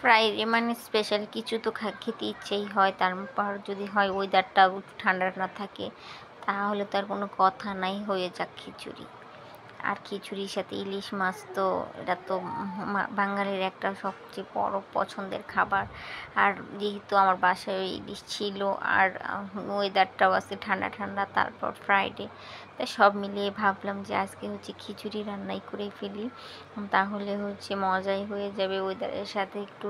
Friday মানে special কিছু তো খেতে ইচ্ছেই হয়, তারপর যদি হয় ওয়েদারটা একটু ঠান্ডা না থাকে তাহলে তো আর কোনো কথা নাই, হয়ে যাক খিচুড়ি। আর খিচুড়ির সাথে ইলিশ মাছ তো এটা তো বাঙালির একটা সবচেয়ে বড় পছন্দের খাবার। আর যেহেতু আমার বাসায় ওই ইলিশ ছিল আর ওয়েদারটাও আছে ঠান্ডা ঠান্ডা, তারপর ফ্রাইডে, তাই সব মিলিয়ে ভাবলাম যে আজকে হচ্ছে খিচুড়ি রান্নাই করে ফেলি, তাহলে হচ্ছে মজাই হয়ে যাবে, ওয়েদারের সাথে একটু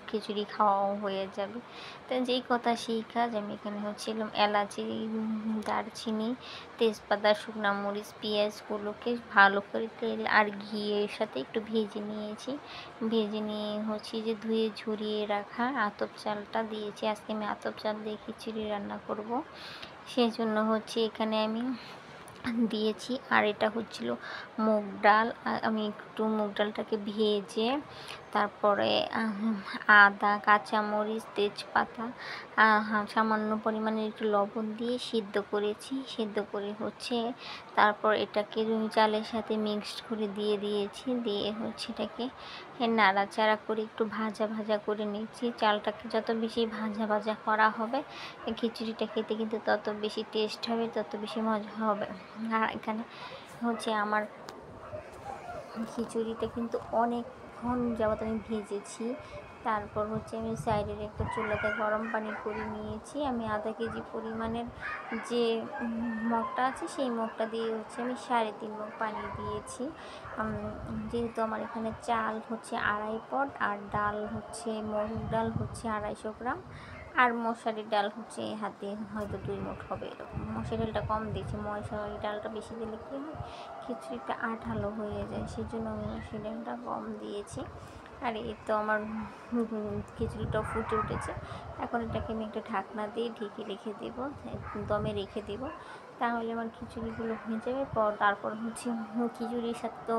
খিচুড়ি খাওয়াও হয়ে যাবে। তো যেই কথা সেই কাজ, আমি এখানে হচ্ছিলাম এলাচি, দারচিনি, তেজপাতা, শুকনো মরিচ, পেঁয়াজগুলোকে ভালো করে তেল আর ঘিয়ের সাথে একটু ভেজে নিয়েছি। ভেজে নিয়ে হচ্ছে যে ধুয়ে ঝরিয়ে রাখা আতপ চালটা দিয়েছি। আজকে আমি আতপ চাল দিয়ে খিচুড়ি রান্না করব, সেই জন্য হচ্ছে এখানে আমি দিয়েছি। আর এটা হচ্ছিল মুগ ডাল, আমি একটু মুগ ডালটাকে ভেজে তারপরে আদা, কাঁচামরিচ, তেজপাতা, সামান্য পরিমাণে একটু লবণ দিয়ে সিদ্ধ করেছি। সিদ্ধ করে হচ্ছে তারপর এটাকে চালের সাথে মিক্সড করে দিয়েছি। দিয়ে হচ্ছে এটাকে নাড়াচাড়া করে একটু ভাজা ভাজা করে নিচ্ছি। চালটাকে যত বেশি ভাজা ভাজা করা হবে খিচুড়িটা খেতে কিন্তু তত বেশি টেস্ট হবে, তত বেশি মজা হবে। আর এখানে হচ্ছে আমার খিচুড়িটা কিন্তু অনেকক্ষণ যাবত আমি ভেজেছি। তারপর হচ্ছে আমি সাইডের একটা চুলাতে গরম পানি করে নিয়েছি। আমি আধা কেজি পরিমাণের যে মগটা আছে সেই মগটা দিয়ে হচ্ছে আমি 3.5 মগ পানি দিয়েছি। যেহেতু আমার এখানে চাল হচ্ছে 2.5 পট আর ডাল হচ্ছে মুগ ডাল হচ্ছে 250 গ্রাম, আর মশারির ডাল হচ্ছে হাতে হয়তো 2 মুঠ হবে এরকম। মশারি ডালটা কম দিয়েছি, মশারি ডালটা বেশি দিলে কী হয় খিচুড়িটা আঠালো হয়ে যায়, সেই জন্য আমি মশারি ডালটা কম দিয়েছি। আর এই তো আমার খিচুড়িটাও ফুটে উঠেছে। এখন এটাকে আমি একটা ঢাকনা দিয়ে ঢেকে রেখে দেবো, দমে রেখে দেবো, তাহলে আমার খিচুড়িগুলো হয়ে যাবে। তারপর হচ্ছে খিচুড়ির সাথে তো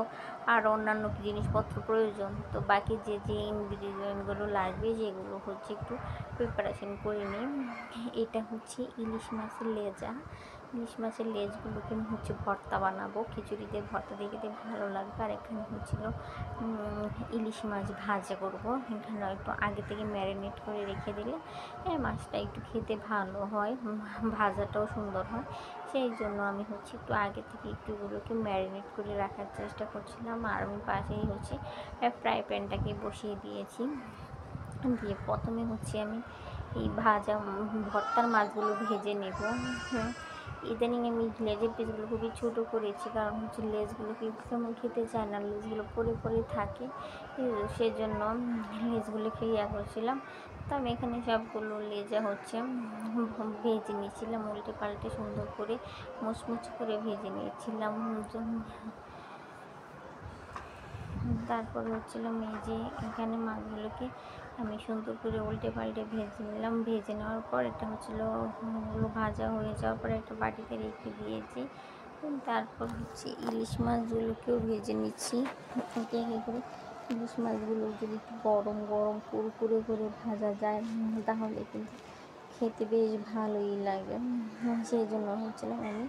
আর অন্যান্য জিনিসপত্র প্রয়োজন, তো বাকি যে যে ইনগ্রিডিয়েন্টগুলো লাগবে যেগুলো হচ্ছে একটু প্রিপারেশন করে নিই। এটা হচ্ছে ইলিশ মাছের লেজা। ইলিশ মাছের লেজগুলোকে আমি হচ্ছে ভর্তা বানাবো, খিচুড়িতে ভর্তা দিয়ে খেতে ভালো লাগবে। আর এখানে হচ্ছিল ইলিশ মাছ ভাজা করবো। এখানে একটু আগে থেকে ম্যারিনেট করে রেখে দিলে মাছটা একটু খেতে ভালো হয়, ভাজাটাও সুন্দর হয়। সেই জন্য আমি হচ্ছে একটু আগে থেকে একটু এগুলোকে ম্যারিনেট করে রাখার চেষ্টা করছিলাম। আর আমি পাশেই হচ্ছে ফ্রাই প্যানটাকে বসিয়ে দিয়েছি। দিয়ে প্রথমে হচ্ছে আমি এই ভাজা ভর্তার মাছগুলো ভেজে নেব। ইদানিং আমি লেজের পিসগুলো খুবই ছোটো করেছি, কারণ হচ্ছে লেজগুলোকে তেমন খেতে চায় না, লেজগুলো পরে পরে থাকে, সেজন্য লেজগুলোকে ইয়া করছিলাম। তো আমি এখানে সবগুলো লেজা হচ্ছে ভেজে নিয়েছিলাম, উল্টে পাল্টে সুন্দর করে মুচমুচ করে ভেজে নিয়েছিলাম। তারপর হচ্ছিল এই যে এখানে মাছগুলোকে আমি সুন্দর করে উল্টে পাল্টে ভেজে নিলাম। ভেজে নেওয়ার পর এটা হচ্ছিল ওগুলো ভাজা হয়ে যাওয়ার পরে একটা বাটিতে রেখে দিয়েছি। তারপর হচ্ছে ইলিশ মাছগুলোকেও ভেজে নিচ্ছি একে একে করে। ইলিশ মাছগুলো যদি একটু গরম গরম কুরকুরে করে ভাজা যায় তাহলে কিন্তু খেতে বেশ ভালোই লাগে। সেই জন্য হচ্ছিলাম আমি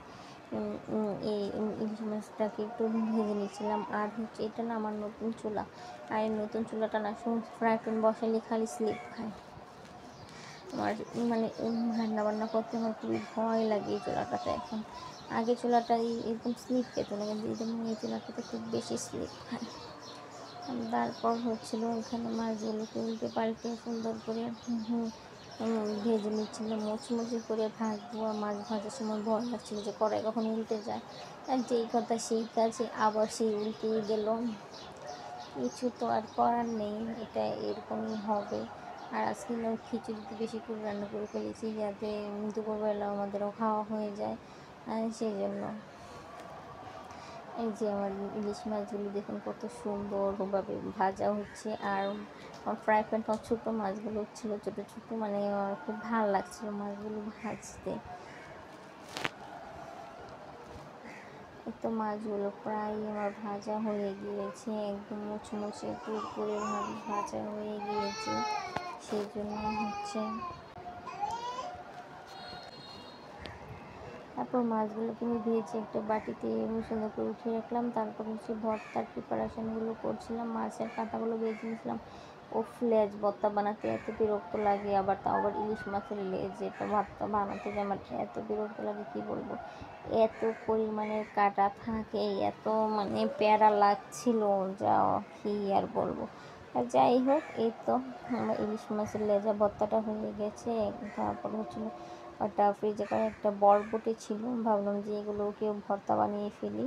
এই ইলিশ মাছটাকে একটু ভেজে নিচ্ছিলাম। আর হচ্ছে এটা না আমার নতুন চুলা, আর এই নতুন চুলাটা না ফ্রাই প্যান বসালে খালি স্লিপ খায়। আমার মানে রান্না বান্না করতে আমার খুবই ভয় লাগে এই চুলাটাতে। এখন আগে চুলাটা এরকম স্লিপ পেত না, কিন্তু ইদানিং এই চুলাটাতে খুব বেশি স্লিপ খায়। তারপর হচ্ছিল এখানে মাছগুলোকে উল্টে পাল্টে সুন্দর করে ভেজে নিচ্ছিলাম, মুচমুচে করে ভাজবো। আর মাছ ভাজার সময় ভয় লাগছিল যে কড়াই কখন উল্টে যায়, আর যেই কথা সেই কাজে আবার সেই উল্টেই গেল। কিছু তো আর করার নেই, এটা এরকমই হবে। আর আজকে খিচুড়িতে বেশি করে রান্না করে ফেলেছি যাতে দুপুরবেলা আমাদেরও খাওয়া হয়ে যায়, সেই জন্য। এই যে আমার ইলিশ মাছগুলো দেখুন কত সুন্দরভাবে ভাজা হচ্ছে। আর ফ্রাই প্যানটা ছোটো মাছগুলো ছিল ছোটো ছোটো, মানে খুব ভালো লাগছিলো মাছগুলো ভাজতে। তো মাছগুলো প্রায় আমার ভাজা হয়ে গিয়েছে, একদম মুচমুচে কুরকুরে ভাবে ভাজা হয়ে গিয়েছে। সেই জন্য হচ্ছে তারপর মাছগুলোকে আমি ভেজে একটা বাটিতে সুন্দর করে উঠিয়ে রাখলাম। তারপর হচ্ছে ভর্তার প্রিপারেশানগুলো করছিলাম, মাছের কাঁটাগুলো ভেজে নিয়েছিলাম। ও লেজ ভর্তা বানাতে এত বিরক্ত লাগে, তাও আবার ইলিশ মাছের লেজ, এটা ভর্তা বানাতে যে আমার এত বিরক্ত লাগে কী বলবো। এত পরিমাণের কাটা থাকে, এত মানে প্যারা লাগছিল, যা কী আর বলবো। আর যাই হোক, এই তো আমার ইলিশ মাছের লেজা ভর্তাটা হয়ে গেছে। তারপর হচ্ছিলো ওটা ফ্রিজে করে একটা বরবটি ছিল, ভাবলাম যে এগুলোকেও ভর্তা বানিয়ে ফেলি,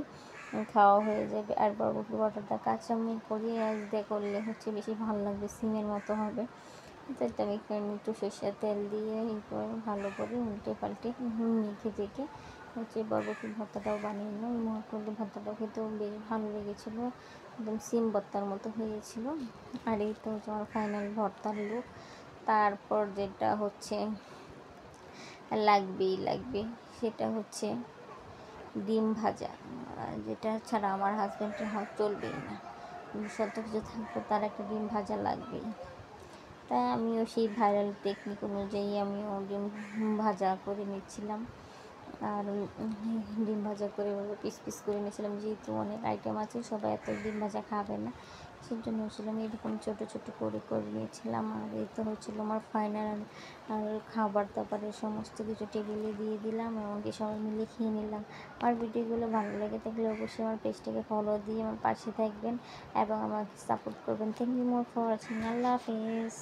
খাওয়া হয়ে যাবে। আর বরবটি ভর্তাটা কাঁচামরিচ করিয়ে দিয়ে করলে হচ্ছে বেশি ভালো লাগবে, সিমের মতো হবে। তো এটা আমি একটু সরষের তেল দিয়ে এরপর ভালো করে উল্টে পাল্টে মেখে টেখে হচ্ছে বরবটির ভর্তাটাও বানিয়ে নিলাম। বরবটির ভর্তাটাও খেতেও বেশ ভালো লেগেছিলো, একদম সিম ভর্তার মতো হয়েছিল। আর এই তো হচ্ছে আমার ফাইনাল ভর্তার লুক। তারপর যেটা হচ্ছে লাগবে সেটা হচ্ছে ডিম ভাজা, যেটা ছাড়া আমার হাজব্যান্ডের হাত চলবেই না। শত কিছু থাকবে, তার একটা ডিম ভাজা লাগবেই। তাই আমিও সেই ভাইরাল টেকনিক অনুযায়ী আমিও ডিম ভাজা করে নিচ্ছিলাম। আর ডিম ভাজা করে পিস পিস করে নিয়েছিলাম, যেহেতু অনেক আইটেম আছে, সবাই এত ডিম ভাজা খাবে না, সেজন্য হচ্ছিলাম এরকম ছোটো ছোটো করে নিয়েছিলাম। আর এই তো হচ্ছিলো আমার ফাইনাল আর খাবার দাবারের সমস্ত কিছু টেবিলে দিয়ে দিলাম, এমনকি সবাই মিলে খেয়ে নিলাম। আমার ভিডিওগুলো ভালো লেগে থাকলে অবশ্যই আমার পেজটাকে ফলো দিয়ে আমার পাশে থাকবেন এবং আমাকে সাপোর্ট করবেন। Thank you more for watching. আল্লাহ হাফেজ।